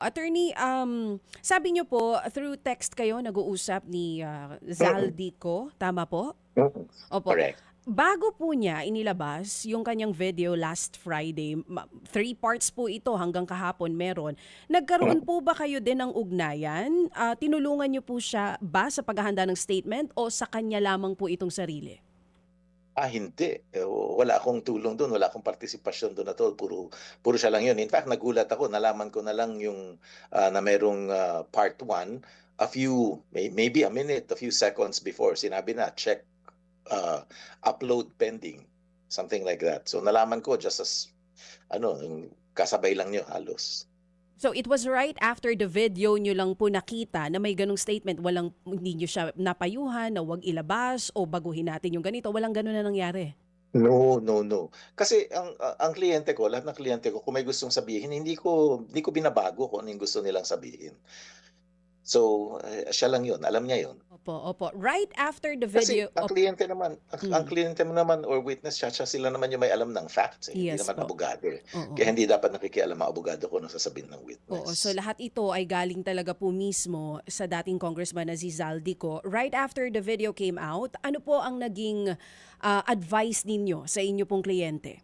Attorney, sabi niyo po, through text kayo nag-uusap ni Mm, Zaldico, tama po? mm. Opo. Correct. Bago po niya inilabas yung kanyang video last Friday, 3 parts po ito hanggang kahapon meron. Nagkaroon Mm. po ba kayo din ng ugnayan? Tinulungan niyo po siya ba sa paghahanda ng statement o sa kanya lamang po itong sarili? Hindi. Wala akong tulong dun, wala akong partisipasyon dun at all, puro siya lang yun. In fact, nagulat ako, nalaman ko na lang yung, na merong, part 1, maybe a minute, a few seconds before, sinabi na, "Check, upload pending." Something like that. So nalaman ko just as yung kasabay lang niyo halos. So it was right after the video nyo lang po nakita na may ganong statement, hindi nyo siya napayuhan na wag ilabas o baguhin natin yung ganito, walang ganon na nangyari. No, no, no. Kasi ang kliyente ko, lahat ng kliyente ko kung may gustong sabihin, hindi ko binabago kung ano yung gusto nilang sabihin. So, siya lang 'yun, alam niya 'yun. Opo, opo. Right after the Kasi video, ang kliyente naman ang mm, kliyente mo naman or witness, siya sila naman yung may alam ng facts, hindi yes naman po. abogado, eh. Kaya Oo. hindi dapat nakikialam ang abogado kung anong sasabihin ng Oo, so witness. lahat ito ay galing talaga po mismo sa dating congressman na si Zaldico. Right after the video came out, ano po ang naging advice ninyo sa inyo pong kliyente?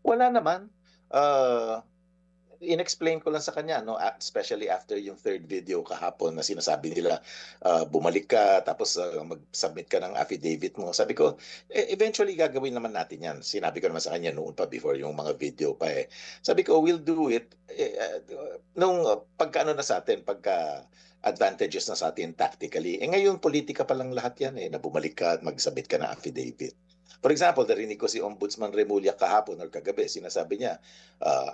Wala naman, ah inexplain ko lang sa kanya, no, especially after yung third video kahapon na sinasabi nila, bumalik ka tapos, mag-submit ka ng affidavit mo. Sabi ko, eventually gagawin naman natin yan. Sinabi ko naman sa kanya noon pa before yung mga video pa, eh. Sabi ko, we'll do it, nung pagka-ano na sa atin, pagka advantages na sa atin tactically. Ngayon politika pa lang lahat yan, eh, na bumalik ka at mag-submit ka ng affidavit. For example, narinig ko si Ombudsman Remulla kahapon or kagabi, sinasabi niya,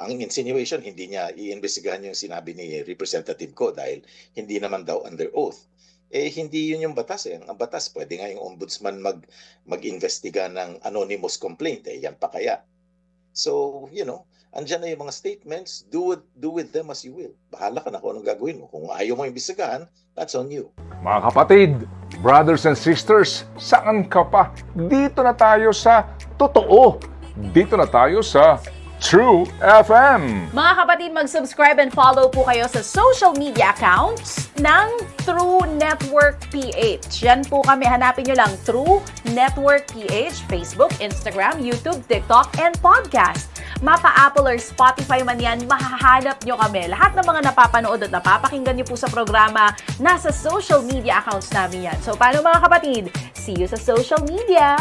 ang insinuation, hindi niya iimbestigahan yung sinabi ni representative ko dahil hindi naman daw under oath. Hindi yun yung batas, eh. Ang batas, pwede nga yung ombudsman mag-imbestiga ng anonymous complaint, eh. Yan pa kaya. So, andyan na yung mga statements, do with them as you will. Bahala ka na kung anong gagawin mo. Kung ayaw mo imbestigahan, that's on you. Mga kapatid, brothers and sisters, saan ka pa? Dito na tayo sa totoo. Dito na tayo sa True FM. Mga kapatid, mag-subscribe and follow po kayo sa social media accounts ng True Network PH. Yan po kami, hanapin nyo lang True Network PH, Facebook, Instagram, YouTube, TikTok, and podcast. Mapa Apple or Spotify man yan, mahahanap nyo kami. Lahat ng mga napapanood at napapakinggan nyo po sa programa, nasa social media accounts namin yan. So paano mga kapatid? See you sa social media!